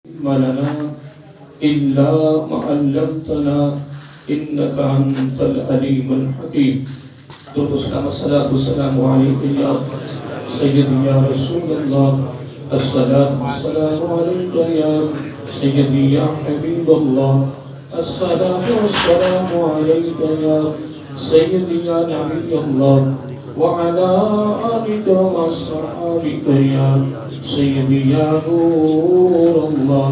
لنا إلا ما علمتنا إنك أنت العليم الحكيم. الصلاة والسلام عليك يا سيدي يا رسول الله. الصلاة والسلام عليك يا سيدي يا حبيب الله. الصلاة والسلام عليك يا سيدي يا نبي الله وعلى آلك وأصحابك يا سيدي يا نور الله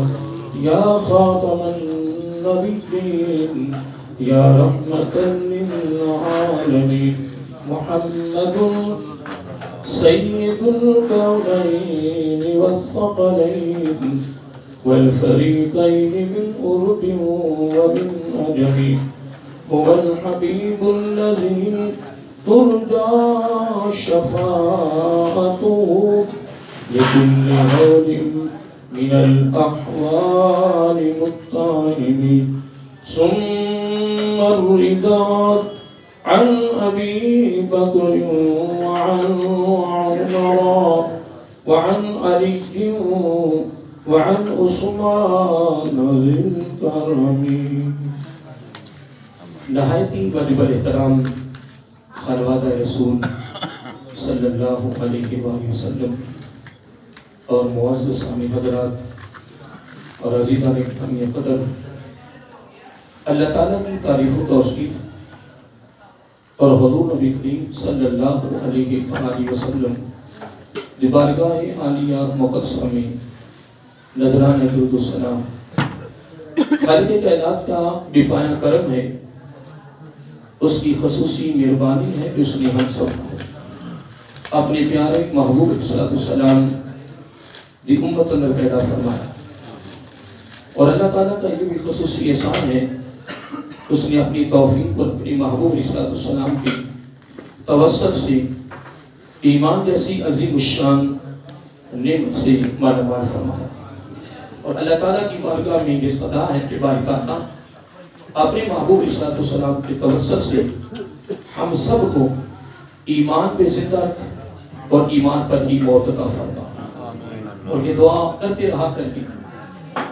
يا خاتم النبيين يا رحمة للعالمين. محمد سيد الكونين والثقلين والفريقين من أرب ومن عجم. هو الحبيب الذي ترجى شفاعته لكل هول من الأحوال مضطرب. ثم الرضا عن أبي بكر وعن عمر وعن علي وعن عثمان ذي الكرم. نہایت ہی واجب الاحترام خانوادہ رسول صلی اللہ علیہ وآلہ وسلم اور معزز سامعین حضرات اور عزیزان گرامی قدر، اللہ تعالیٰ کی تعریف و توصیف اور حضور نبی کریم صلی اللہ علیہ وآلہ وسلم دی بارگاہ عالیہ مقدسہ میں نذران درود و سلام. خالق کائنات کا بے پایہ کرم ہے، اس کی خصوصی مہربانی ہے کہ اس نے ہم سب کو اپنے پیارے محبوب صلی اللہ علیہ وسلم دی امت میں پیدا فرمایا. اور اللہ تعالیٰ کا یہ بھی خصوصی احسان ہے، اس نے اپنی توفیق اور اپنی محبوب صلی اللہ علیہ وسلم کی توسط سے ایمان جیسی عظیم الشان نعمت سے مالا مال فرمایا. اور اللہ تعالیٰ کی بارگاہ میں یہ صدا ہے کہ بارکاتہ اپنے محبوب صلی اللہ علیہ وسلم کے توسط سے ہم سب کو ایمان پہ زندہ رکھ اور ایمان پر ہی موت عطا فرما. اور یہ دعا کرتے رہا کر کے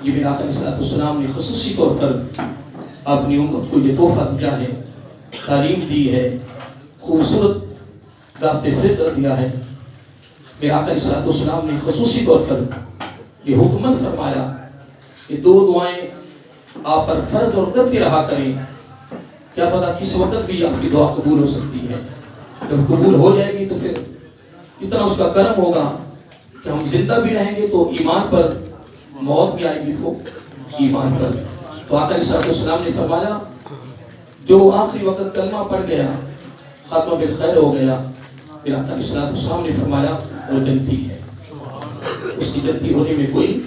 یہ میرا آقا صلی اللہ علیہ وسلم نے خصوصی طور پر اپنی امت کو یہ تحفہ دیا ہے، تعلیم دی ہے، خوبصورت رابط فکر دیا ہے. میرا آقا صلی اللہ علیہ وسلم نے خصوصی طور پر یہ حکمت فرمایا کہ دو دعائیں آپ پر فرض اور کرتے رہا کریں. کیا پتا کس وقت بھی آپ کی دعا قبول ہو سکتی ہے. جب قبول ہو جائے گی تو پھر اتنا اس کا کرم ہوگا کہ ہم زندہ بھی رہیں گے تو ایمان پر، موت بھی آئے گی تو ایمان پر. تو آقا صلی اللہ علیہ وسلم نے فرمایا جو آخری وقت کلمہ پڑھ گیا خاتمہ بالخیر ہو گیا، پھر آقا صلی اللہ علیہ وسلم نے فرمایا وہ جنتی ہے، اس کی جنتی ہونے میں کوئی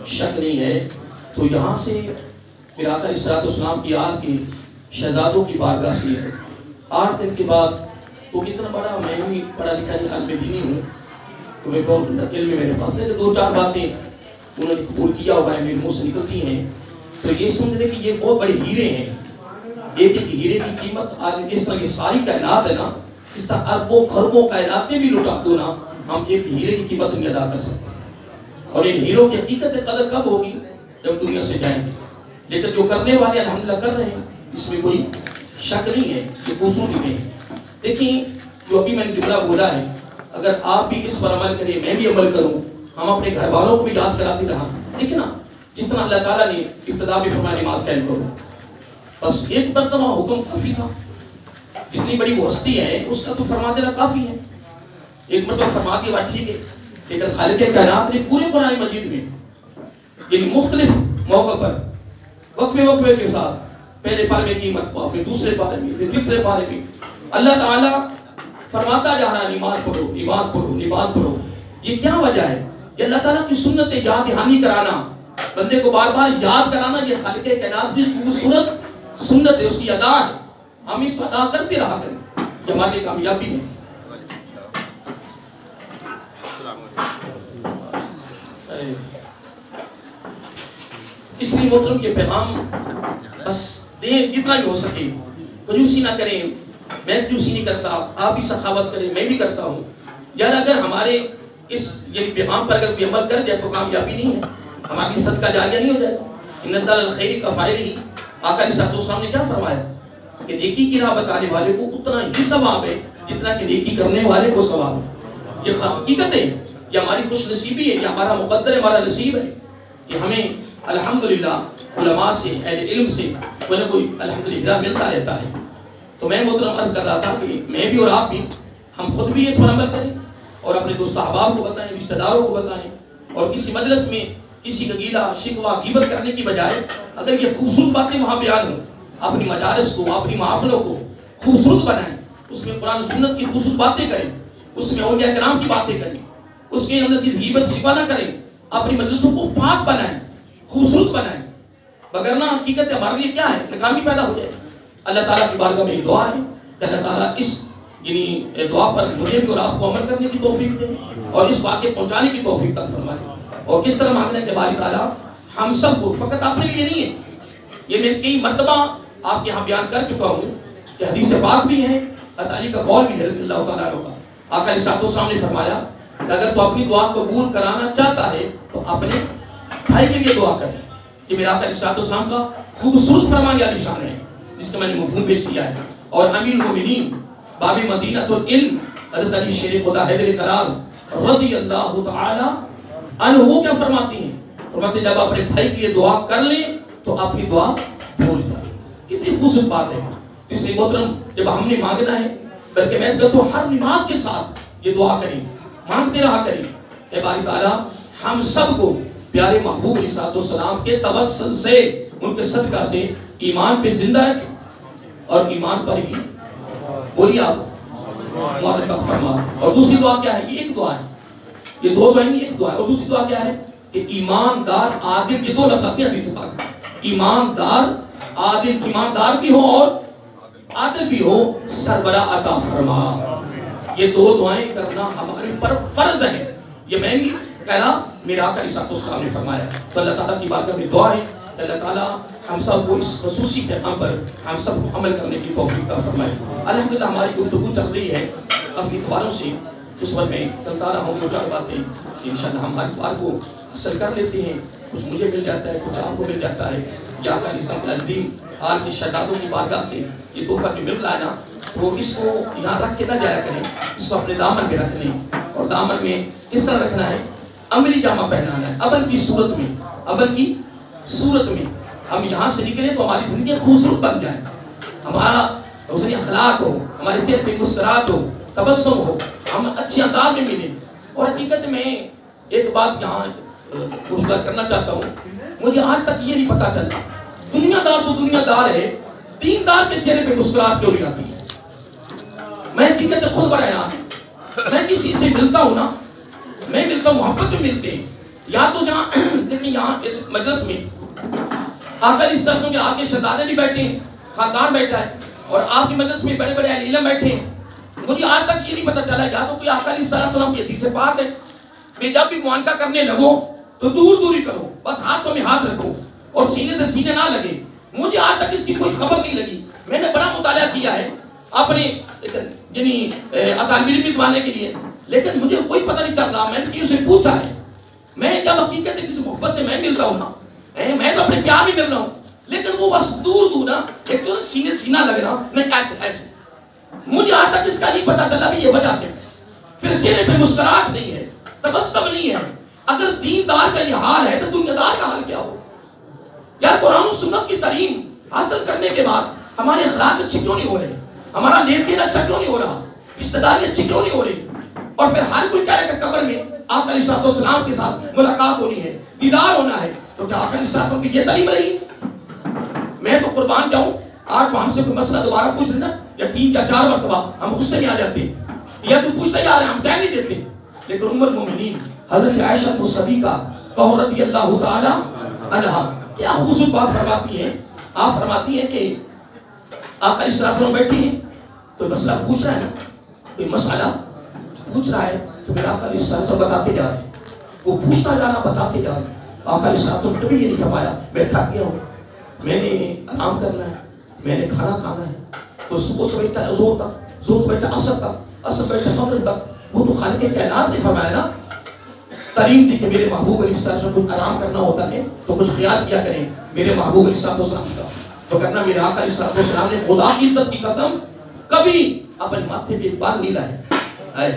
شک نہیں ہے. تو یہاں سے پھر آقا صلی اللہ علیہ وسلم کی آل کی شہزادوں کی بارگاہ سے 8 دن کے بعد تو اتنا بڑا میں بھی پڑھا لکھا عالم دینی ہوں تو میں بہت علم میرے پاس ہے کہ 2-4 باتیں انہوں نے قبول کیا ہوا ہے میرے منہ سے نکلتی ہیں تو یہ سمجھ لیں کہ یہ بہت بڑے ہیرے ہیں. ایک ایک ہیرے کی قیمت اس طرح یہ ساری کائنات ہے نا، اس طرح اربوں خربوں کائناتیں بھی لٹا دو نا، ہم ایک ہیرے کی قیمت نہیں ادا کر سکتے. اور ان ہیروں کی حقیقت قدر کب ہوگی؟ جب دنیا سے جائیں گے. لیکن جو کرنے والے الحمدللہ کر رہے ہیں اس میں کوئی شک نہیں ہے، یہ خوبصورتی نہیں ہے. دیکھیں جو ابھی میں نے جملہ بولا ہے، اگر آپ بھی اس پر عمل کریں، میں بھی عمل کروں، ہم اپنے گھر والوں کو بھی یاد کراتے رہا. ٹھیک ہے نا، جس طرح اللہ تعالیٰ نے ابتدا میں فرمایا نماز قائم کرو، بس ایک مرتبہ حکم کافی تھا. جتنی بڑی وہ ہستی ہے اس کا تو فرما دینا کافی ہے، ایک مرتبہ فرما دیا بات ٹھیک ہے. لیکن خالق کائنات نے پورے قرآن مجید میں یعنی مختلف موقع پر وقفے کے ساتھ پہلے پارے میں قیمت پاؤ، پھر دوسرے پارے میں، پھر تیسرے پارے میں اللہ تعالیٰ فرماتا جا رہا نماز پڑھو نماز پڑھو نماز پڑھو. یہ کیا وجہ ہے؟ یہ اللہ تعالیٰ کی سنت یاد دہانی کرانا، بندے کو بار بار یاد کرانا، یہ خالق کائنات کی خوبصورت سنت ہے، اس کی ادا ہے. ہم اس کو ادا کرتے رہا کریں، یہ ہماری کامیابی ہے. اس لیے محترم یہ پیغام بس دیں جتنا بھی ہو سکے، کنجوسی نہ کریں. میں کنجوسی نہیں کرتا، آپ بھی سخاوت کریں، میں بھی کرتا ہوں. یار اگر ہمارے اس یعنی پیغام پر اگر کوئی عمل کر جائے تو کامیابی نہیں ہے. ہماری صدقہ جاریہ نہیں ہو جائے گا؟ ان الدال الخیر کا فائل ہی آقا علیہ السلام نے کیا فرمایا کہ نیکی کی راہ بتانے والے کو اتنا ہی ثواب ہے جتنا کہ نیکی کرنے والے کو ثواب ہے. یہ حقیقت ہے، یہ ہماری خوش نصیبی ہے، یہ ہمارا مقدر ہے، ہمارا نصیب ہے کہ ہمیں الحمدللہ علماء سے، اہل علم سے کوئی نہ کوئی الحمدللہ ملتا رہتا ہے. تو میں محترم عرض کر رہا تھا کہ میں بھی اور آپ بھی، ہم خود بھی اس پر عمل کریں اور اپنے دوست احباب کو بتائیں، رشتہ داروں کو بتائیں، اور کسی مجلس میں کسی کا گیلا شکوہ غیبت کرنے کی بجائے اگر یہ خوبصورت باتیں وہاں بیان ہوں، اپنی مجالس کو، اپنی محفلوں کو خوبصورت بنائیں، اس میں قرآن و سنت کی خوبصورت باتیں کریں، اس میں اولیاء کرام کی باتیں کریں، اس کے اندر کسی غیبت شکوہ نہ کریں، اپنی مجلسوں کو پاک بنائیں، خوبصورت بنائیں. وگرنہ حقیقت ہمارے لیے کیا ہے؟ ناکامی پیدا ہو جائے. اللہ تعالیٰ کی بارگاہ میں یہ دعا ہے کہ اللہ تعالیٰ اس دعا پر مجھے بھی اور آپ کو عمل کرنے کی توفیق دے اور اس کو آگے پہنچانے کی توفیق عطا فرمائے. اور کس طرح مانگنا ہے کہ باری تعالیٰ ہم سب کو، فقط اپنے لیے نہیں ہے، یہ میں کئی مرتبہ آپ کے یہاں بیان کر چکا ہوں کہ حدیث پاک بھی ہے، علی کا قول بھی ہے رضی اللہ تعالیٰ عنہ کا. آقا علیہ السلام نے فرمایا کہ اگر تو اپنی دعا قبول کرانا چاہتا ہے تو اپنے بھائی کے لیے دعا کرے. یہ میرا آقا علیہ السلام کا خوبصورت فرمان یا نشان ہے جس کا میں نے مفہوم پیش کیا ہے. اور امیر المومنین باب مدینہ العلم حضرت علی شیر خدا حیدر قرار رضی اللہ تعالی عنہ وہ کیا فرماتی ہیں؟ فرماتے ہیں جب اپنے بھائی کے لیے دعا کر لیں تو اپنی دعا بھول جائیں. کتنی خوبصورت بات ہے. اس لیے محترم جب ہم نے مانگنا ہے، بلکہ میں کہتا ہوں ہر نماز کے ساتھ یہ دعا کریں، مانگتے رہا کریں. اے باری تعالیٰ ہم سب کو پیارے محبوب علیہ السلام کے توسل سے، ان کے صدقہ سے ایمان پہ زندہ رکھ اور ایمان پر ہی بولیے آپ معرفت فرما. اور دوسری دعا کیا ہے؟ یہ ایک دعا ہے، یہ دو دعائیں نہیں، ایک دعا ہے. اور دوسری دعا کیا ہے کہ ایماندار عادل، یہ دو لفظ آتے ہیں حدیث پاک، ایماندار عادل، ایماندار بھی ہو اور عادل بھی ہو، سربراہ عطا فرما. یہ دو دعائیں کرنا ہمارے اوپر فرض ہے. یہ میں نہیں کہہ رہا، میرے آقا علیہ السلام نے فرمایا. تو اللہ تعالیٰ کی بارگاہ میں دعا ہے کہ اللہ تعالیٰ ہم سب کو اس خصوصی پیغام پر ہم سب کو عمل کرنے کی توفیق عطا فرمائے. الحمدللہ ہماری گفتگو چل رہی ہے اپنی اتواروں سے، اس پر میں چلتا رہا ہوں. دو چار باتیں انشاءاللہ ہم ہر اتوار کو حاصل کر لیتے ہیں، کچھ مجھے مل جاتا ہے، کچھ آپ کو مل جاتا ہے. یا آقا علیہ السلام العظیم آل کی شہدادوں کی بارگاہ سے یہ تحفہ بھی مل رہا ہے نا، تو اس کو یہاں رکھ کے نہ جایا کریں، اس کو اپنے دامن میں رکھ لیں. اور دامن میں کس طرح رکھنا ہے؟ عملی جامہ پہنانا ہے، عمل کی صورت میں. عمل کی صورت میں ہم یہاں سے نکلیں تو ہماری زندگی خوبصورت بن جائے، ہمارا حسن اخلاق ہو، ہمارے چہرے پہ مسکراہٹ ہو، تبسم ہو، ہم اچھے انداز میں ملیں. اور حقیقت میں ایک بات یہاں گفتگو کرنا چاہتا ہوں، مجھے آج تک یہ نہیں پتا چلتا دنیا دار تو دنیا دار ہے، دیندار کے چہرے پہ مسکراہٹ کیوں نہیں آتی ہے؟ میں حقیقت خود بڑا حیران ہوں. میں کسی سے ملتا ہوں نا، میں ملتا ہوں، محبت میں ملتے ہیں. یا تو جہاں دیکھیں یہاں اس مجلس میں آقا علیہ السلام کے آگے شہزادے بھی بیٹھے ہیں، خاندان بیٹھا ہے، اور آپ کی مجلس میں بڑے بڑے اہل علم بیٹھے ہیں. مجھے آج تک یہ نہیں پتا چلا یا تو کوئی آقا علیہ السلام کی حدیث پاک ہے کہ جب بھی معانقہ کرنے لگو تو دور دوری کرو، بس ہاتھوں میں ہاتھ رکھو اور سینے سے سینے نہ لگے. مجھے آج تک اس کی کوئی خبر نہیں لگی. میں نے بڑا مطالعہ کیا ہے اپنے یعنی طالب علم بنانے کے لیے، لیکن مجھے کوئی پتہ نہیں چل رہا. میں نے اسے پوچھا ہے، میں جب حقیقت کسی محبت سے میں ملتا ہوں نا، میں تو اپنے پیار میں مل رہا ہوں، لیکن وہ بس دور دور نا، ایک تو سینے سینہ لگ رہا، میں ایسے ایسے. مجھے آج تک اس کا نہیں پتا چلا بھی یہ وجہ کیا. پھر چہرے پہ مسکراہٹ نہیں ہے، تبسم نہیں ہے. اگر دیندار کا یہ حال ہے تو دنیا دار کا حال کیا ہو؟ یار قرآن و سنت کی تعلیم حاصل کرنے کے بعد ہمارے اخلاق اچھے کیوں نہیں ہو رہے؟ ہمارا لین دین اچھا کیوں نہیں ہو رہا؟ رشتہ داری اچھی کیوں نہیں ہو رہی؟ اور پھر ہر کوئی کہہ رہا ہے کہ قبر میں آقا علیہ السلام کے ساتھ ملاقات ہونی ہے، دیدار ہونا ہے. تو کیا آقا علیہ السلام کی یہ تعلیم رہی؟ میں تو قربان جاؤں، آج تو ہم سے کوئی مسئلہ دوبارہ پوچھ لینا یا 3 یا 4 مرتبہ ہم غصے میں آ جاتے ہیں، یا تو پوچھتے جا رہے ہیں، ہم ٹائم نہیں دیتے. لیکن ام المومنین حضرت عائشہ صدیقہ رضی اللہ تعالی عنہا کیا خوبصورت بات فرماتی ہیں. آپ فرماتی ہیں کہ آقا علیہ السلام بیٹھے ہیں، کوئی مسئلہ پوچھ رہا ہے نا، کوئی مسئلہ پوچھ رہا ہے تو میرا آقا علیہ السلام بتاتے جا رہے ہیں، وہ پوچھتا جا رہا بتاتے جا رہے ہیں. آقا علیہ السلام کبھی یہ نہیں فرمایا میں تھک گیا ہوں، میں نے آرام کرنا ہے، میں نے کھانا کھانا ہے. تو صبح سے بیٹھتا ہے زور تک، زور بیٹھتا اثر تک، اثر بیٹھتا مغرب تک. وہ تو خالق کائنات نے فرمایا نا ترین تھی کہ میرے محبوب علیہ السلام کچھ آرام کرنا ہوتا ہے تو کچھ خیال کیا کریں میرے محبوب علیہ السلام کا. تو کہنا میرے آقا علیہ السلام نے خدا کی عزت کی قسم کبھی اپنے ماتھے پہ بال نہیں لائے.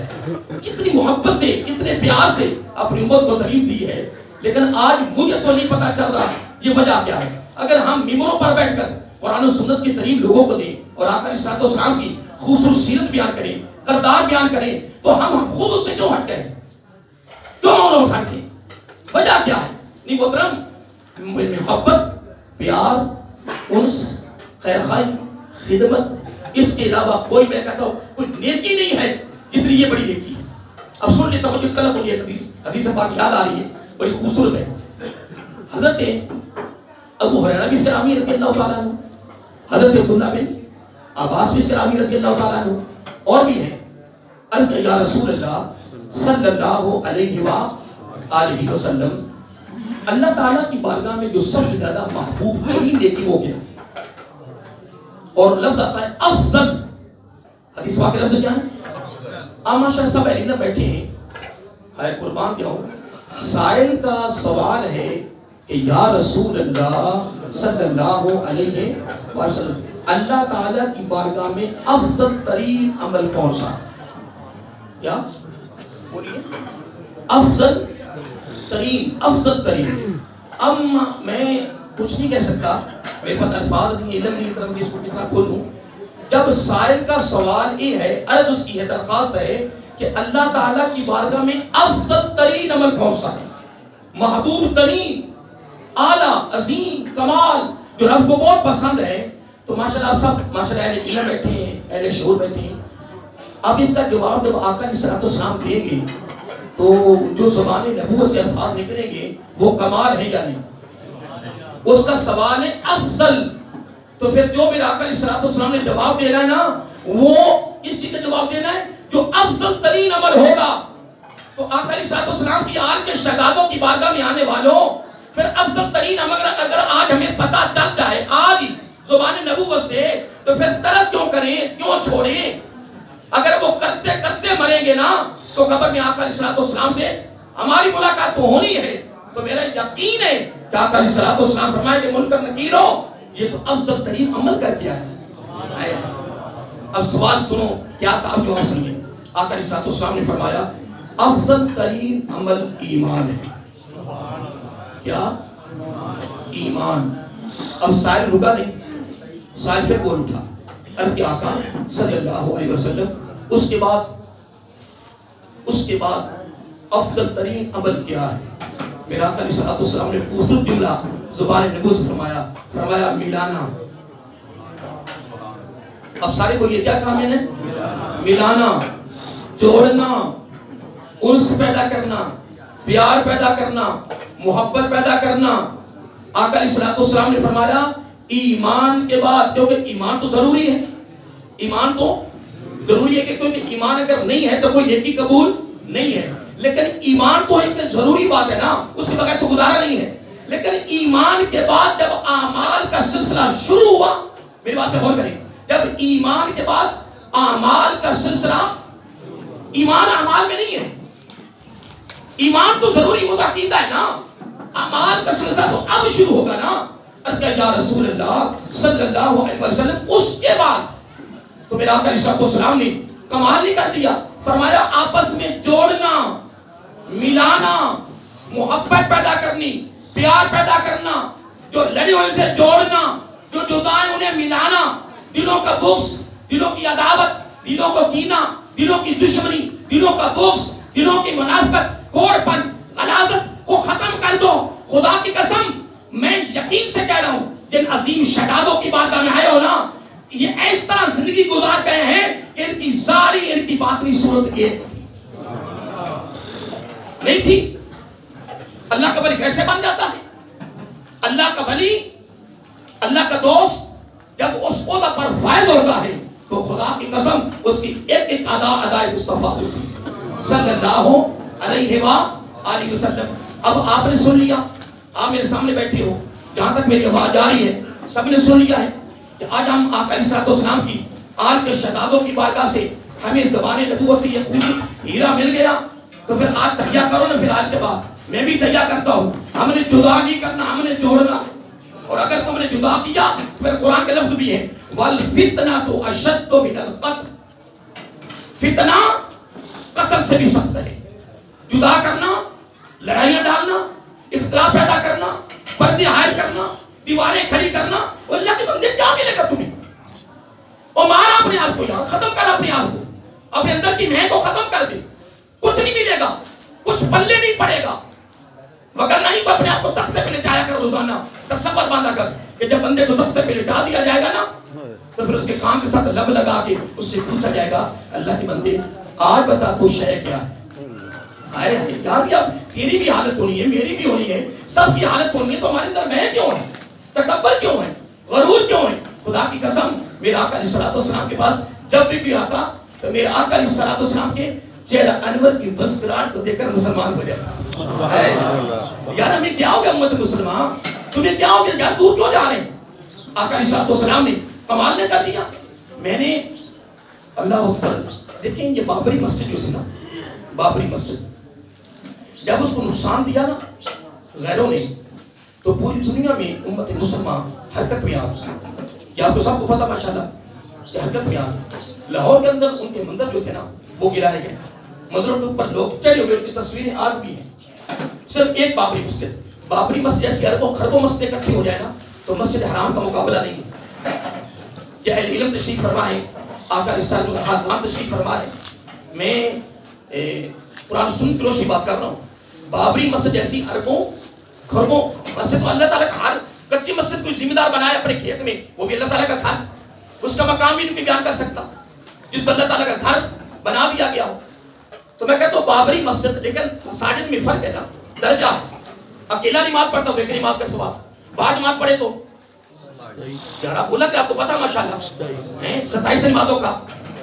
کتنی محبت سے کتنے پیار سے اپنی امت کو تعلیم دی ہے. لیکن آج مجھے تو نہیں پتا چل رہا یہ وجہ کیا ہے. اگر ہم ممبروں پر بیٹھ کر قرآن و سنت کی تعلیم لوگوں کو دیں اور آقا علیہ السلام کی خوبصورت سیرت بیان کریں, کردار بیان کریں, تو ہم خود اس سے کیوں ہٹ گئے, کیوں مولو اٹھاتے ہیں؟ وجہ کیا ہے؟ نہیں محترم, محبت, پیار, انس, خیرخواہی, خدمت, اس کے علاوہ کوئی میں کہتا ہوں کوئی نیکی نہیں ہے جتنی یہ بڑی نیکی ہے. اب سن لیں, توجہ طلب ہو, یہ حدیث پاک یاد آ رہی ہے, بڑی خوبصورت ہے. حضرت ابو ہریرہ بھی اسلامی رضی اللہ تعالیٰ عنہ, حضرت عبداللہ بن عباس بھی اسلامی رضی اللہ تعالیٰ عنہ, اور بھی ہیں. عرض کہ یا رسول اللہ صلی اللہ علیہ وآلہ وسلم, اللہ تعالیٰ کی بارگاہ میں جو سب سے زیادہ محبوب ترین نیکی وہ کیا ہے؟ اور لفظ آتا ہے افضل. حدیث پاک کے لفظ کیا ہے؟ ماشاءاللہ سب اہل علم بیٹھے ہیں, ہے قربان کیا ہوں. سائل کا سوال ہے کہ یا رسول اللہ صلی اللہ علیہ وسلم, اللہ تعالیٰ کی بارگاہ میں افضل ترین عمل کون سا؟ کیا بولیے؟ افضل ترین, افضل ترین. اب میں کچھ نہیں کہہ سکتا, میرے پاس الفاظ نہیں, علم نہیں, طرح میں اس کو کتنا کھولوں. جب سائل کا سوال یہ ہے, عرض اس کی ہے, درخواست ہے کہ اللہ تعالیٰ کی بارگاہ میں افضل ترین عمل کون سا ہے, محبوب ترین, اعلیٰ, عظیم, کمال, جو رب کو بہت پسند ہے, تو ماشاءاللہ آپ سب ماشاءاللہ اہل علم بیٹھے ہیں, اہل شعور بیٹھے ہیں. اب اس کا جواب جب آقا علیہ السلام دیں گے تو جو زبان نبوت سے الفاظ نکلیں گے وہ کمال ہے یا نہیں؟ اس کا سوال ہے افضل. تو پھر جو میرے آقا علیہ السلام نے جواب دینا ہے نا, وہ اس چیز کا جواب دینا ہے جو افضل ترین عمل ہوگا. تو آقا علیہ السلام کی آل کے شہزادوں کی بارگاہ میں آنے والوں, پھر افضل ترین عمل اگر آج ہمیں پتہ چل جائے آج زبان نبوت سے, تو پھر ترک کیوں کریں, کیوں چھوڑیں؟ اگر وہ کرتے کرتے مریں گے نا تو قبر میں آقا علیہ السلام سے ہماری ملاقات تو ہونی ہے. تو میرا یقین ہے کہ آقا علیہ السلام فرمائیں کہ منکر نکیر ہو, یہ تو افضل ترین عمل کر دیا ہے. اب سوال سنو, کیا تھا اب جو ہم سنیے. آقا علیہ السلام نے فرمایا افضل ترین عمل ایمان ہے. کیا؟ ایمان. اب سائل رکا نہیں, سائل پھر بول اٹھا, عرض کہ آقا صلی اللہ علیہ وسلم اس کے بعد افضل ترین عمل کیا ہے؟ میرا آقا علیہ السلام نے خوبصورت جملہ زبان نبوت سے فرمایا ملانا. اب سارے کو یہ کیا کہا میں نے؟ ملانا, جوڑنا, انس پیدا کرنا, پیار پیدا کرنا, محبت پیدا کرنا. آقا علیہ السلام نے فرمایا ایمان کے بعد, کیونکہ ایمان تو ضروری ہے, ایمان تو ضروری ہے, کہ کیونکہ ایمان اگر نہیں ہے تو کوئی نیکی قبول نہیں ہے. لیکن ایمان تو ایک ضروری بات ہے نا, اس کے بغیر تو گزارا نہیں ہے. لیکن ایمان کے بعد جب اعمال کا سلسلہ شروع ہوا, میری بات پہ غور کریں, جب ایمان کے بعد اعمال کا سلسلہ, ایمان اعمال میں نہیں ہے, ایمان تو ضروری وہ عقیدہ ہے نا, اعمال کا سلسلہ تو اب شروع ہوگا نا. یا رسول اللہ صلی اللہ علیہ وسلم اس کے بعد تو میرا آقا علیہ السلام نے کمال نہیں کر دیا, فرمایا آپس میں جوڑنا, ملانا, محبت پیدا کرنی, پیار پیدا کرنا, جو لڑے ہوئے سے جوڑنا, جو جدا ہیں انہیں ملانا, دلوں کا بغض, دلوں کی عداوت, دلوں کو کینہ, دلوں کی دشمنی, دلوں کا بغض, دلوں کی منافقت, کوڑ پن, غلاظت کو ختم کر دو. خدا کی قسم میں یقین سے کہہ رہا ہوں, جن عظیم شہادوں کی بارگاہ میں آئے ہو نا, یہ اس طرح زندگی گزار گئے ہیں کہ ان کی ساری, ان کی باطنی صورت ایک تھی, نہیں تھی. اللہ کا ولی کیسے بن جاتا ہے؟ اللہ کا ولی, اللہ کا دوست جب اس عہدہ پر فائز ہوتا ہے تو خدا کی قسم اس کی ایک ایک ادائے مصطفیٰ صلی اللہ علیہ وآلہ وسلم. اب آپ نے سن لیا, آپ میرے سامنے بیٹھے ہو, جہاں تک میری آواز جا رہی ہے سب نے سن لیا ہے کہ آج ہم آقا علیہ السلام کی آل کے شہزادوں کی بارگاہ سے ہمیں زبان نبوت سے یہ خوب ہیرا مل گیا. تو پھر آج تحیہ کرو نا، پھر آج کے بعد میں بھی تحیہ کرتا ہوں. ہم نے جدا نہیں کرنا، ہم نے جوڑنا. اور اگر تم نے جدا کیا تو پھر قرآن کے لفظ بھی ہے وَالْفِتْنَةُ أَشَدُّ مِنَ الْقَتْلِ. فتنہ قتل سے بھی سخت ہے. جدا کرنا، لڑائیاں ڈالنا، اختلاف پیدا کرنا، پردے حائل کرنا، دیواریں کھڑی کرنا. اور اللہ کے بندے کیا ملے گا تمہیں؟ اور مارا اپنے آپ کو یار، ختم کر اپنے آپ کو، اپنے اندر کی مہک کو ختم کر دے. کچھ نہیں ملے گا، کچھ پلے نہیں پڑے گا. وگر نہیں تو اپنے آپ کو تختے پہ لٹایا کر روزانہ، تصور باندھا کر کہ جب بندے کو تختے پہ لٹا دیا جائے گا نا تو پھر اس کے کان کے ساتھ لب لگا کے اس سے پوچھا جائے گا اللہ کے بندے آج بتا تو شے کیا ہے. آئے یار یہ تیری بھی حالت ہونی ہے، میری بھی ہونی ہے، سب کی حالت ہونی ہے. تو ہمارے اندر میں کیوں ہے؟ تکبر کیوں ہے؟ غرور کیوں ہے؟ خدا کی قسم میرے آقا علیہ السلام کے پاس جب بھی آتا تو میرے آقا علیہ السلام کے چہرہ انور کی مسکراہٹ کو دیکھ کر مسلمان ہو جاتا. یار ہمیں کیا ہو گیا امت مسلمان؟ تمہیں کیا ہو گیا یار؟ دور کیوں جا رہے ہیں؟ آقا علیہ السلام نے کمال نے کر دیا. میں نے اللہ اکبر دیکھیں یہ بابری مسجد جو تھی نا، بابری مسجد جب اس کو نقصان دیا نا غیروں نے تو پوری دنیا میں امت مسلمان حرکت میں آ گئی. یہ آپ کو سب کو پتا ماشاءاللہ یہ حرکت میں آ گئی. لاہور کے اندر ان کے مندر جو تھے نا وہ گرائے گئے. مندروں کے اوپر لوگ چڑھے ہوئے، ان کی تصویریں آج بھی ہیں. صرف ایک بابری مسجد، بابری مسجد جیسی اربوں خربوں مسجد اکٹھی ہو جائے نا تو مسجد حرام کا مقابلہ نہیں ہے. یہ اہل علم تشریف فرمائے، آقا رسالہ کا خاتمہ تشریف فرمائے. میں قرآن سن کے روشنی بات کر رہا ہوں. بابری مسجد جیسی اربوں خربوں مسجد تو اللہ تعالیٰ کا ہر کچی مسجد کو ذمہ دار بنایا اپنے کھیت میں، وہ بھی اللہ تعالیٰ کا گھر، اس کا مقام بھی نہیں بیان کر سکتا جس کو اللہ تعالیٰ کا گھر بنا دیا گیا ہو. تو میں کہتا ہوں بابری مسجد، لیکن مساجد میں فرق ہے نا درجہ. اکیلا نماز پڑھتا ہوں ایک نماز کا ثواب، بعد نماز پڑھے تو یار آپ بولا کہ آپ کو پتا ماشاءاللہ 27 نمازوں کا،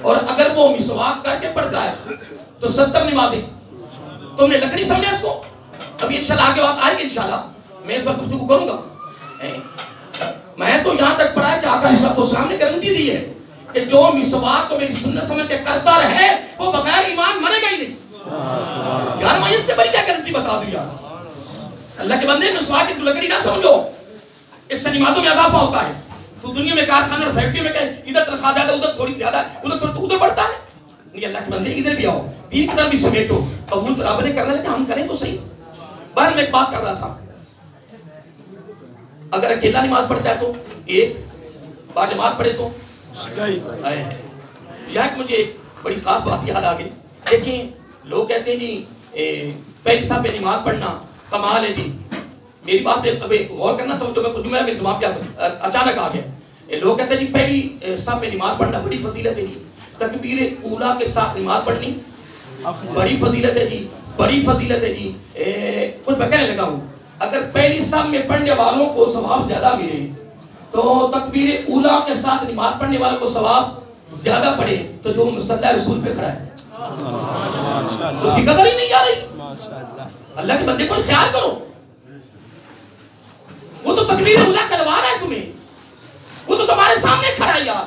اور اگر وہ مسواک کر کے پڑھتا ہے تو 70 نمازیں. تم نے لکڑی سمجھا اس کو؟ ابھی انشاءاللہ آگے بات آئے گی، انشاءاللہ میں اس پر گفتگو کروں گا. میں تو یہاں تک پڑھا ہے کہ آقا علیہ السلام نے گارنٹی دی ہے کہ جو مسواک کو میری سنت سمجھ کے کرتا رہے وہ بغیر ایمان مرے گا ہی نہیں. یار میں اس سے بڑی کیا گارنٹی بتا دوں یار. اللہ کے بندے مسواک کی لکڑی نہ سمجھو، اس سے نمازوں میں اضافہ ہوتا ہے. تو دنیا میں کارخانے اور فیکٹری میں کہ ادھر تنخواہ زیادہ ادھر تھوڑی زیادہ ادھر تھوڑی تو ادھر بڑھتا ہے نہیں. اللہ کے بندے ادھر بھی آؤ، دین کی طرف بھی سمیٹو. قبول تو رب نے کرنا لیکن ہم کریں تو صحیح. بہرحال میں ایک بات کر رہا تھا، اگر اکیلا نماز پڑھتا ہے تو ایک، با جماعت پڑھے تو یہاں مجھے ایک بڑی خاص بات یاد آ گئی. دیکھیں لوگ کہتے ہیں جی پیسہ پہ نماز پڑھنا کمال ہے جی. میری بات پہ ابھی غور کرنا تھا جو میں کچھ میرا زبان پہ اچانک آ گیا. لوگ کہتے ہیں جی پہلی صف پہ نماز پڑھنا بڑی فضیلت ہے جی. تکبیر اولیٰ کے ساتھ نماز پڑھنی بڑی فضیلت ہے جی، بڑی فضیلت ہے جی. کچھ میں کہنے لگا ہوں اگر پہلی صف میں پڑھنے والوں کو ثواب زیادہ ملے تو تکبیر اولیٰ کے ساتھ نماز پڑھنے والوں کو ثواب زیادہ پڑے تو جو مصلی رسول پہ کھڑا ہے اس کی قدر ہی نہیں آ رہی. اللہ کے بندے کو خیال کرو، وہ تو تکبیر اولیٰ کلوا رہا ہے تمہیں، وہ تو تمہارے سامنے کھڑا ہے یار.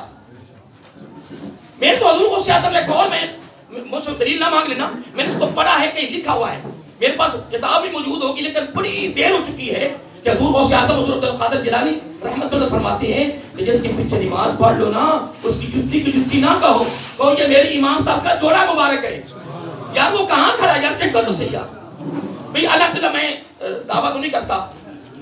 میرے تو حضور کو سیادت میں کون میں مجھ سے دلیل نہ مانگ لینا، میں نے اس کو پڑھا ہے کہیں لکھا ہوا ہے، میرے پاس کتاب بھی موجود ہوگی لیکن بڑی دیر ہو چکی ہے کہ حضور غوث اعظم حضور عبد القادر جیلانی رحمت اللہ فرماتے ہیں کہ جس کے پیچھے نماز پڑھ لو نا اس کی جتی کی جتی نہ کہو، کہو یہ میری امام صاحب کا جوڑا مبارک ہے. یار وہ کہاں کھڑا ہے یار؟ دیکھو تو صحیح یار. بھئی الحمدللہ میں دعویٰ تو نہیں کرتا،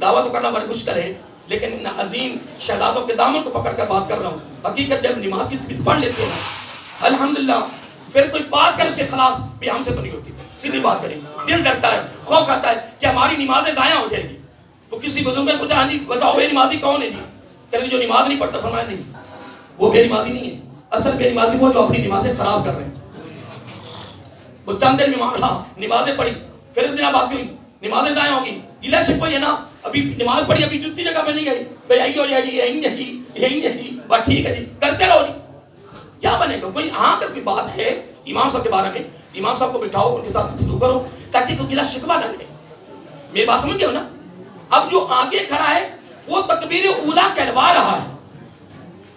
دعویٰ تو کرنا بڑی مشکل ہے، لیکن ان عظیم شہزادوں کے دامن کو پکڑ کر بات کر رہا ہوں. حقیقت جب نماز کی پڑھ لیتے ہیں الحمدللہ پھر کوئی بات کر اس کے خلاف بھی ہم سے تو نہیں ہوتی، سیدھی بات کریں. دل ڈرتا ہے، خوف آتا ہے کہ ہماری نمازیں ضائع ہو جائے گی. تو کسی بزرگ نے پوچھا جی بتاؤ بے نمازی کون ہے جی؟ کہ جو نماز نہیں پڑھتا، فرمایا نہیں وہ بے نمازی نہیں ہے، اصل بے نمازی وہ جو اپنی نمازیں خراب کر رہے ہیں. وہ چند دن میں معاملہ نمازیں پڑھی پھر ایک دن بات ہوئی نمازیں ضائع ہوگی. گلا شپ ہے نا، ابھی نماز پڑھی ابھی جتی جگہ پہ نہیں گئی، بھائی یہی ہو جائے گی یہی ہے جی بات ٹھیک ہے جی کرتے رہو جی. کیا بنے گا؟ کوئی ہاں اگر کوئی بات ہے امام صاحب کے بارے میں امام صاحب کو بٹھاؤ، ان کے ساتھ گفتگو کرو تاکہ کوئی گلا شکوہ نہ رہے. میری بات سمجھ گئے ہو نا؟ اب جو آگے کھڑا ہے وہ تکبیر اولیٰ کہلوا رہا ہے.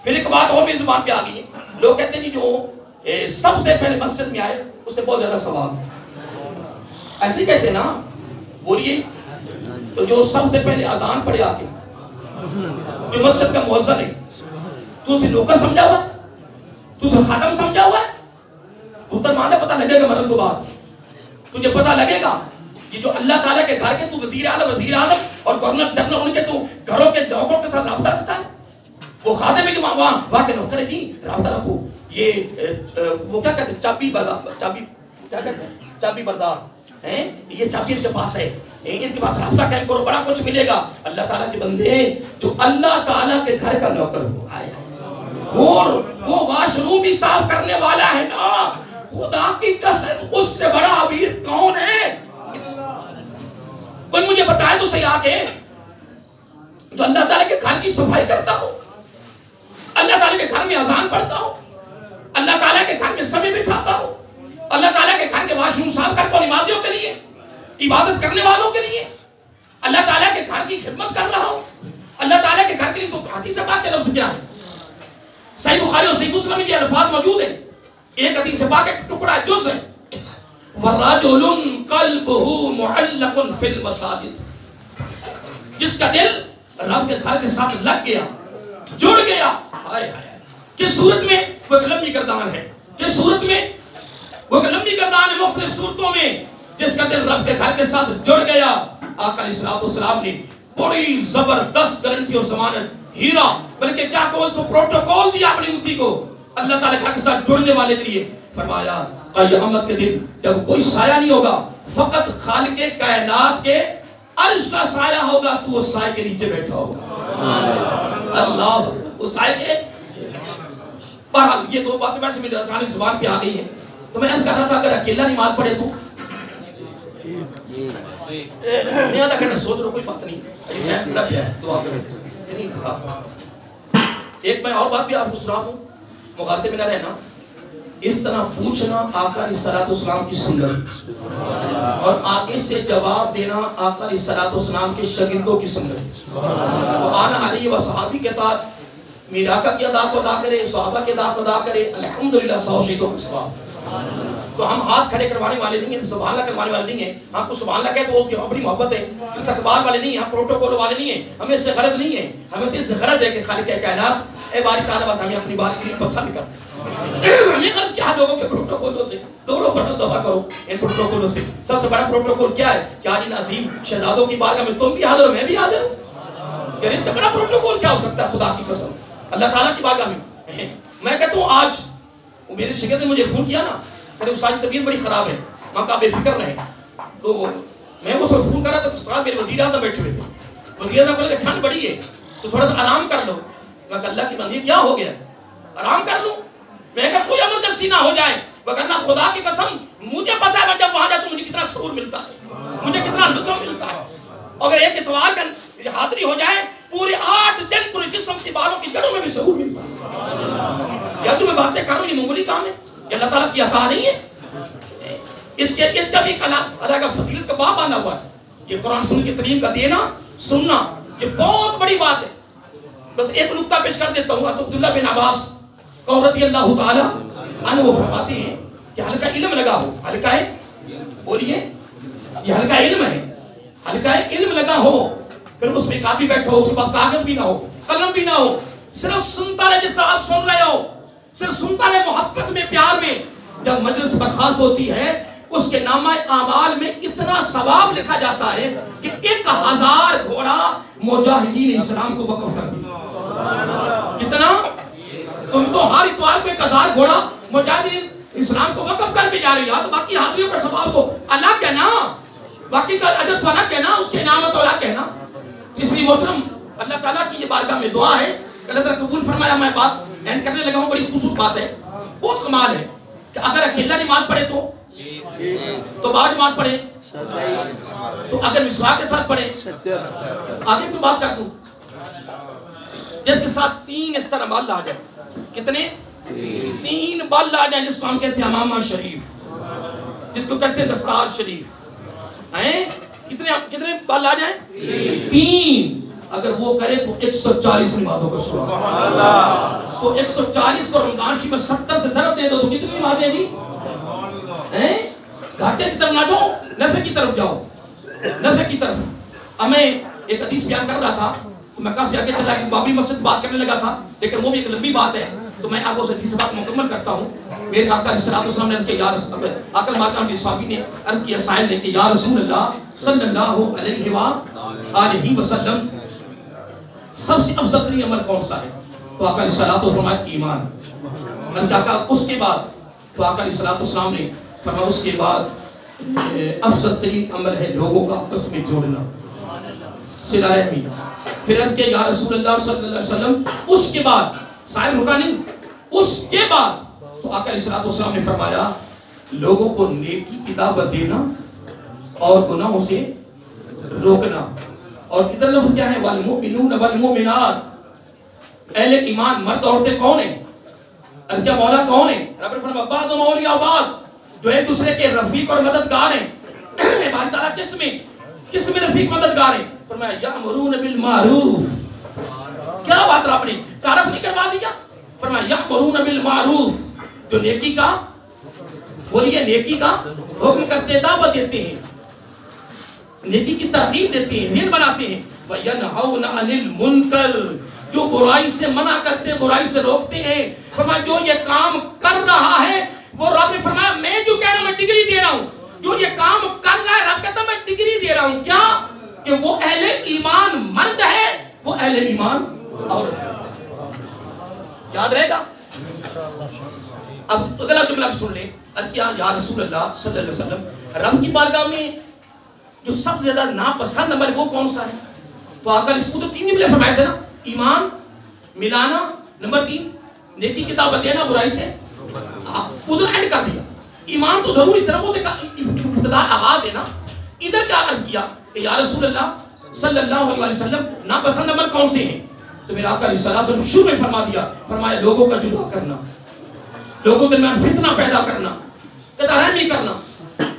پھر ایک بات اور میری زبان پہ آ گئی ہے، لوگ کہتے ہیں جو سب سے پہلے مسجد میں آئے اس سے بہت زیادہ ثواب ہے. ایسے ہی کہتے ہیں نا، بولیے. تو جو سب سے پہلے اذان پڑھے آ کے، جو مسجد کا مؤذن ہے، تو اسے نوکر سمجھا ہوا ہے، تو اسے خادم سمجھا ہوا ہے. پتر مانے پتہ لگے گا مرن تو بعد، تجھے پتہ لگے گا کہ جو اللہ تعالیٰ کے گھر کے تو وزیر اعظم اور گورنر جنرل ان کے تو گھروں کے نوکروں کے ساتھ رابطہ رکھتا ہے. وہ خادم ہے کہ وہاں کے نوکر ہے، جی رابطہ رکھو. یہ وہ کیا کہتے ہیں، چابی کیا کہتے ہیں، چابی بردار ہیں، یہ چابی ان کے پاس ہے، ان کے پاس رابطہ قائم کرو، بڑا کچھ ملے گا. اللہ تعالیٰ کے بندے جو اللہ تعالیٰ کے گھر کا نوکر ہو، اور وہ واش روم بھی صاف کرنے والا ہے نا، خدا کی قسم اس سے بڑا امیر کون ہے؟ کوئی مجھے بتائے تو صحیح آگے. جو اللہ تعالیٰ کے گھر کی صفائی کرتا ہو، اللہ تعالیٰ کے گھر میں اذان پڑھتا ہو، اللہ تعالیٰ کے گھر میں سبھی بٹھاتا ہو، اللہ تعالیٰ کے گھر کے واش روم صاف کرتا ہو نمازیوں کے لیے، عبادت کرنے والوں کے لیے، اللہ تعالیٰ کے گھر کی خدمت کر رہا ہو، اللہ تعالیٰ کے گھر کے لیے. تو حدیث پاک کے لفظ کیا ہے؟ صحیح بخاری اور صحیح مسلم میں یہ الفاظ موجود ہیں. ایک حدیث پاک ایک ٹکڑا جز ہے، وَرَجُلٌ قَلْبُهُ مُعَلَّقٌ فِي الْمَسَاجِدِ، جس کا دل رب کے گھر کے ساتھ لگ گیا، جڑ گیا. کس صورت میں؟ وہ ایک لمبی گردان ہے. کس صورت میں؟ وہ ایک لمبی گردان ہے مختلف صورتوں میں. جس کا دل رب کے گھر کے ساتھ جڑ گیا. آقا علیہ السلام نے بڑی زبردست گارنٹی اور ضمانت، ہیرا بلکہ کیا کہو اس کو پروٹوکول دیا اپنی امتی کو اللہ تعالیٰ کے گھر کے ساتھ جڑنے والے کے لیے. فرمایا قیامت کے دن جب کوئی سایہ نہیں ہوگا، فقط خالق کائنات کے عرش کا سایہ ہوگا، تو اس سایہ کے نیچے بیٹھا ہوگا. اللہ، اس سایہ کے. بہرحال یہ دو باتیں ویسے میری آسانی زبان پہ آ گئی ہیں. تو میں عرض کر رہا تھا اگر اکیلا نماز پڑھے تو میں آدھا گھنٹہ سوچ رہا ہوں، کوئی بات نہیں، دعا کریں. ایک میں اور بات بھی آپ کو سنا ہوں، مغالطے میں نہ رہنا. اس طرح پوچھنا آقا علیہ السلام کی سنت، اور آگے سے جواب دینا آقا علیہ السلام کے شاگردوں کی سنت. تو آنا علیہ و صحابی کے ساتھ میرے آقا کی ادا کو ادا کرے، صحابہ کی ادا کو ادا کرے. الحمدللہ 100 شہیدوں کا ثواب. تو ہم ہاتھ کھڑے کروانے والے نہیں ہیں، سبحان اللہ کروانے والے نہیں ہیں. آپ کو سبحان اللہ کہے تو وہ اپنی محبت ہے، استقبال والے نہیں ہیں، ہم پروٹوکول والے نہیں ہیں. ہمیں اس سے غرض نہیں ہے، ہمیں اس سے غرض ہے کہ خالق کائنات اے باری تعالیٰ بس ہمیں اپنی بات کی پسند کر. ہمیں غرض کیا لوگوں کے پروٹوکولوں سے دوڑو بڑھو دفع کرو. ان پروٹوکولوں سے سب سے بڑا پروٹوکول کیا ہے کہ عالی عظیم شہزادوں کی بارگاہ میں تم بھی حاضر ہو، میں بھی حاضر ہوں. یعنی اس سے بڑا پروٹوکول کیا ہو سکتا ہے؟ خدا کی قسم اللہ تعالیٰ کی بارگاہ میں میں کہتا ہوں. آج میرے شاگرد نے مجھے فون کیا نا، میرے استاد کی طبیعت بڑی خراب ہے، وہاں کا بے فکر رہے. تو میں اس وقت فون کر رہا تھا تو استاد میرے وزیر اعظم بیٹھے ہوئے تھے. وزیر اعظم بولے کہ ٹھنڈ بڑی ہے تو تھوڑا سا آرام کر لو. میں کہا اللہ کی بندی کیا ہو گیا، آرام کر لوں؟ میں کہا کوئی ایمرجنسی نہ ہو جائے، وگرنہ خدا کی قسم مجھے پتا ہے میں جب وہاں جاتا ہوں مجھے کتنا سرور ملتا ہے، مجھے کتنا لطف ملتا ہے. اگر ایک اتوار کا حاضری ہو جائے پورے 8 دن پورے جسم کی بالوں کی جڑوں میں بھی سرور ملتا ہے. یا تو میں باتیں کر رہا ہوں، یہ معمولی کام ہے، یہ اللہ تعالیٰ کی عطا نہیں ہے. اس کا بھی اللہ کا فضیلت کا باب آنا ہوا ہے. یہ قرآن سننے کی تعلیم کا دینا سننا یہ بہت بڑی بات ہے. بس ایک نقطہ پیش کر دیتا ہوں. عبداللہ بن عباس رضی اللہ تعالیٰ عنہ وہ فرماتے ہیں کہ ہلکا علم لگا ہو، ہلکا ہے، بولیے یہ ہلکا علم ہے، ہلکا علم لگا ہو، پھر اس میں کاپی بیٹھا ہو، اس کے پاس کاغذ بھی نہ ہو، قلم بھی نہ ہو، صرف سنتا رہے جس طرح آپ سن رہے ہو، صرف سنتا رہے محبت میں پیار میں. جب مجلس برخاست ہوتی ہے اس کے نامہ اعمال میں اتنا ثواب لکھا جاتا ہے کہ 1000 گھوڑا مجاہدین اسلام کو وقف کر دیا. کتنا؟ تم تو ہر اتوار کو 1000 گھوڑا مجاہدین اسلام کو وقف کر کے جا رہی ہو. تو باقی حاضریوں کا ثواب تو الگ ہے نا، باقی کا اجر تو الگ ہے نا، اس کے انعامت الگ ہے نا. اس لیے محترم اللہ تعالیٰ کی یہ بارگاہ میں دعا ہے کہ اللہ تعالیٰ قبول فرمایا. میں بات اینڈ کرنے لگا ہوں، بڑی خوبصورت بات ہے، بہت کمال ہے کہ اگر اکیلا نماز پڑھے تو بعد نماز پڑھے، تو اگر مسواک کے ساتھ پڑھے. آگے بھی بات کر دوں، جس کے ساتھ 3 اس طرح بال آ جائے. کتنے؟ 3 بال آ جائیں، جس کو ہم کہتے ہیں امامہ شریف، جس کو کہتے ہیں دستار شریف. کتنے بال آ جائیں؟ 3. اگر وہ کرے تو 140 نمازوں کا ثواب. تو 140 کو رمضان کی میں 70 سے ضرب دے دو تو کتنی نمازیں جی؟ گھاٹے کی طرف نہ جاؤ، نفع کی طرف جاؤ، نفع کی طرف. اب میں ایک حدیث بیان کر رہا تھا تو میں کافی آگے چلا کہ بابری مسجد بات کرنے لگا تھا، لیکن وہ بھی ایک لمبی بات ہے تو میں آپ کو سچی سے بات مکمل کرتا ہوں. میرے آقا علیہ السلام نے عرض کیا، یا رسول اللہ، آقا ماکان کے صحابی نے عرض کیا سائل نے کہ یا رسول اللہ صلی اللہ علیہ وآلہ وسلم سب سے افضل ترین عمل کون سا ہے؟ تو آقا علیہ السلام نے ایمان. عرض کیا آقا اس کے بعد؟ تو آقا علیہ السلام نے فرمایا اس کے بعد افضل ترین عمل ہے لوگوں کا آپس میں جوڑنا، صلہ رحمی. پھر عرض کیا یا رسول اللہ صلی اللہ علیہ وسلم اس کے بعد؟ سائل رکا نہیں، اس کے بعد. تو آقا علیہ السلام نے فرمایا لوگوں کو نیکی کی دعوت دینا اور گناہوں سے روکنا. اور ادھر لفظ کیا ہے؟ والمؤمنون والمؤمنات. اہل ایمان مرد عورتیں کون ہیں؟ عرض کیا مولا کون ہیں؟ رب نے فرمایا بعض اولیاء بعض، جو ایک دوسرے کے رفیق اور مددگار ہیں. باری تعالیٰ کس میں رفیق مددگار ہیں؟ فرمایا یامرون بالمعروف. کیا بات رب نے تعارف نہیں کروا دیا؟ فرمایا یامرون بالمعروف، جو نیکی کا، بولیے نیکی کا حکم کرتے، دعوت دیتے ہیں، نیکی کی ترغیب دیتے ہیں، دین بناتے ہیں. وَيَنْهَوْنَ عَنِ الْمُنْكَرِ، جو برائی سے منع کرتے، برائی سے روکتے ہیں. فرمایا جو یہ کام کر رہا ہے، وہ رب نے فرمایا میں جو کہہ رہا ہوں میں ڈگری دے رہا ہوں. جو یہ کام کر رہا ہے رب کہتا میں ڈگری دے رہا ہوں. کیا؟ کہ وہ اہل ایمان مرد ہے، وہ اہل ایمان عورت ہے. یاد رہے گا؟ اب اگلا جملہ بھی سن لیں. عرض کیا یا رسول اللہ صلی اللہ علیہ وسلم رب کی بارگاہ میں جو سب سے زیادہ ناپسند عمل وہ کون سا ہے؟ تو آقا اس کو تو تین جملے فرمائے تھے نا، ایمان ملانا، نمبر 3 نیکی کی دعوت دینا، برائی سے ادھر اینڈ کر دیا. ایمان تو ضروری تھا، وہ ابتدا آغاز ہے نا. ادھر کیا عرض کیا کہ یا رسول اللہ صلی اللہ علیہ وسلم ناپسند عمل کون سے ہیں؟ تو میرا آقا علیہ السلام شروع میں فرما دیا، فرمایا لوگوں کا جدا کرنا، لوگوں کے درمیان فتنہ پیدا کرنا، رحمی کرنا.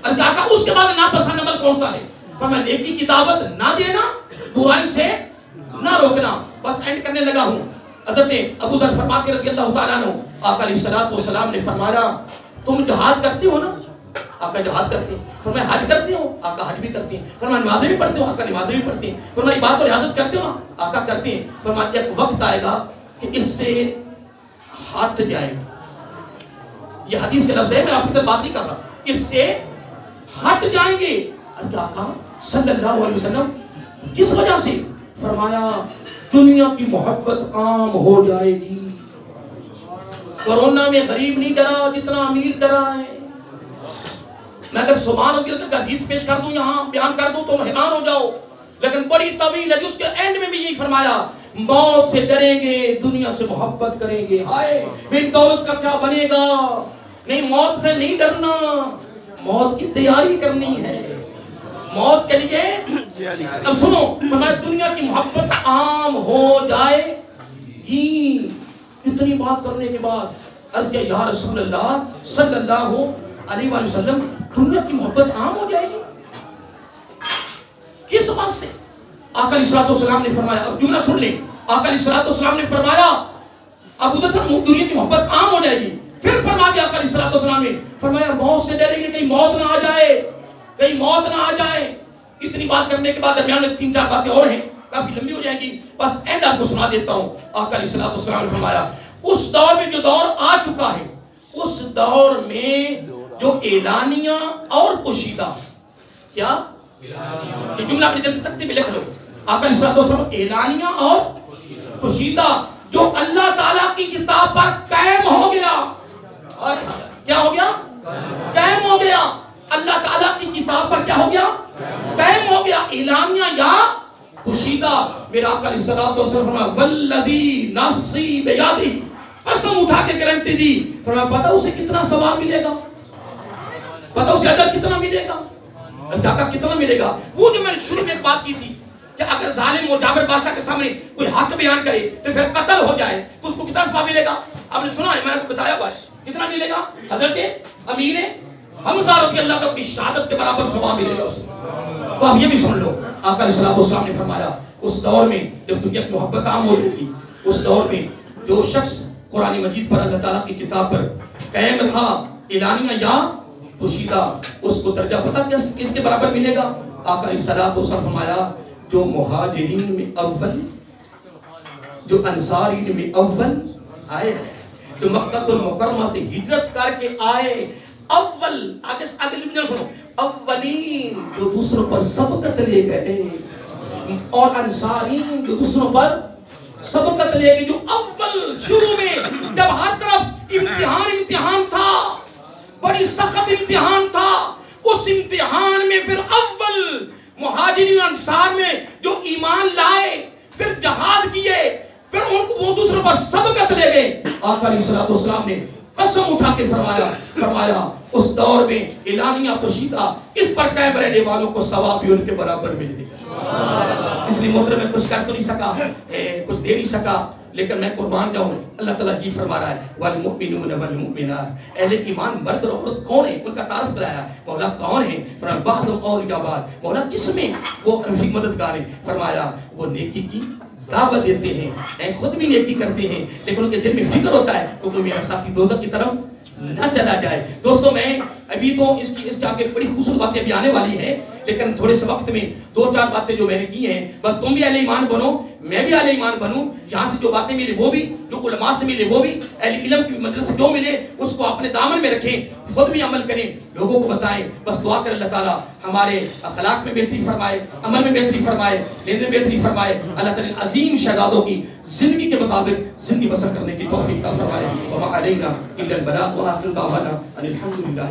آقا اس کے بعد ناپسند عمل کون سا ہے؟ فرمایا نیکی کی دعوت نہ دینا، برائی سے نہ روکنا. بس اینڈ کرنے لگا ہوں. حضرت ابو ذر فرماتے رضی اللہ تعالیٰ عنہ، آقا علیہ السلام نے فرمایا تم جہاد کرتے ہو نا؟ آقا جہاد کرتے ہیں. فرمایا حج کرتے ہو؟ آقا حج بھی کرتے ہیں. فرمایا نمازیں بھی پڑھتے ہو؟ آقا نمازیں بھی پڑھتے ہیں. فرمایا عبادت اور عبادت کرتے ہو نا؟ آقا کرتے ہیں. فرمایا ایک وقت آئے گا کہ اس سے ہٹ جائے گا. یہ حدیث کے لفظ ہے، میں آپ کی طرف بات نہیں کر رہا. اس سے ہٹ جائیں گے. آقا صلی اللہ علیہ وسلم کس وجہ سے؟ فرمایا دنیا کی محبت عام ہو جائے گی. کورونا میں غریب نہیں ڈرا جتنا امیر ڈرا ہے. میں اگر سبحان اللہ کا حدیث پیش کر دوں، یہاں بیان کر دوں تو حیران ہو جاؤ، لیکن بڑی طویل ہے. اس کے اینڈ میں بھی یہی فرمایا موت سے ڈریں گے، دنیا سے محبت کریں گے. ہائے میری دولت کا کیا بنے گا؟ نہیں، موت سے نہیں ڈرنا، موت کی تیاری کرنی ہے، موت کے لیے. اب سنو، فرمایا دنیا کی محبت عام ہو جائے گی. اتنی بات کرنے کے بعد عرض کیا یا رسول اللہ صلی اللہ علیہ وسلم دنیا کی محبت عام ہو جائے گی کس بات سے؟ آقا علیہ السلام نے فرمایا، اب جملہ سن لیں. آقا علیہ السلام نے فرمایا ابو ذر دنیا کی محبت عام ہو جائے گی. پھر فرما دیا آقا علیہ السلام نے، فرمایا موت سے ڈریں گے، کہیں موت نہ آ جائے، کہیں موت نہ آ جائے. اتنی بات کرنے کے بعد درمیان میں 3-4 باتیں اور ہیں، کافی لمبی ہو جائیں گی، بس اینڈ آپ کو سنا دیتا ہوں. آقا علیہ السلام نے فرمایا اس دور میں جو دور آ چکا ہے، اس دور میں جو اعلانیہ اور پوشیدہ، کیا یہ جملہ اپنی دل کی تختی میں لکھ لو. آقا علیہ السلام اعلانیہ اور پوشیدہ جو اللہ تعالیٰ کی کتاب پر قائم ہو گیا. اور کیا ہو گیا؟ قائم ہو گیا. اللہ تعالیٰ کی کتاب پر کیا ہو گیا؟ قائم ہو گیا. اعلانیہ یا پوشیدہ. میرا آقا علیہ السلام فرمایا والذی نفسی بیدہ، قسم اٹھا کے گارنٹی دی، فرمایا پتہ اسے کتنا ثواب ملے گا، پتہ اسے اجر کتنا ملے گا، آقا کتنا ملے گا. وہ جو میں نے شروع میں ایک بات کی تھی کہ اگر ظالم و جابر بادشاہ کے سامنے کوئی حق بیان کرے تو پھر قتل ہو جائے تو اس کو کتنا ثواب ملے گا؟ آپ نے سنا ہے، میں نے آپ کو بتایا ہوا ہے کتنا ملے گا. حضرت امیر حمزہ رضی اللہ عنہ کی شہادت کے برابر ثواب ملے گا اسے. تو آپ یہ بھی سن لو، آقا علیہ السلام نے فرمایا اس دور میں جب دنیا کی محبت عام ہو رہی تھی، اس دور میں جو شخص قرآن مجید پر اللہ تعالیٰ کی کتاب پر قائم رہا، اعلانیہ یا پوشیدہ اس کو درجہ پتہ کیا اس کے برابر ملے گا؟ آقا علیہ الصلوۃ والسلام فرمایا جو مہاجرین میں اول، جو انصارین میں اول آئے ہیں، جو مکہ المکرمہ سے ہجرت کر کے آئے اول، آگے لکھ سنو، اولین جو دوسروں پر سبقت لے گئے، اور انصارین جو دوسروں پر سبقت لے گئے، جو اول شروع میں جب ہر طرف امتحان تھا، بڑی سخت امتحان تھا، اس امتحان میں پھر اول مہاجرین انصار میں جو ایمان لائے، پھر جہاد کیے، پھر ان کو وہ دوسروں پر سبقت لے گئے۔ آقا علیہ الصلوۃ والسلام نے قسم اٹھا کے فرمایا اس دور میں اعلانیہ پوشیدہ اس پر قائم رہنے والوں کو ثواب بھی ان کے برابر ملے گا۔ اس لیے محترم میں کچھ کر تو نہیں سکا، کچھ دے نہیں سکا، لیکن میں قربان جاؤں، اللہ تعالیٰ یہ فرما رہا ہے والمؤمنون والمؤمنات، اہل ایمان مرد اور عورت کون ہیں، ان کا تعارف کرایا، مولا کون ہیں، فرمایا بعض اور یا بعض، مولا کس میں وہ رفیق مددگار ہیں، فرمایا وہ نیکی کی دعوت دیتے ہیں، خود بھی نیکی کرتے ہیں، لیکن ان کے دل میں فکر ہوتا ہے کہ کوئی میرا ساتھی دوزخ کی طرف نہ چلا جائے۔ دوستو میں ابھی تو اس کے آگے بڑی خوبصورت باتیں ابھی آنے والی ہیں، لیکن تھوڑے سے وقت میں دو چار باتیں جو میں نے کی ہیں، بس تم بھی اہل ایمان بنو، میں بھی اہل ایمان بنوں، یہاں سے جو باتیں ملے وہ بھی، جو علماء سے ملے وہ بھی، اہل علم کی مجلس سے جو ملے اس کو اپنے دامن میں رکھیں، خود بھی عمل کریں، لوگوں کو بتائیں۔ بس دعا کریں اللہ تعالیٰ ہمارے اخلاق میں بہتری فرمائے، عمل میں بہتری فرمائے، نیند میں بہتری فرمائے، اللہ تعالیٰ عظیم شہدادوں کی زندگی کے مطابق زندگی بسر کرنے کی توفیق عطا فرمائے۔ وما علینا الا البلاغ وآخر دعوانا ان الحمد للہ۔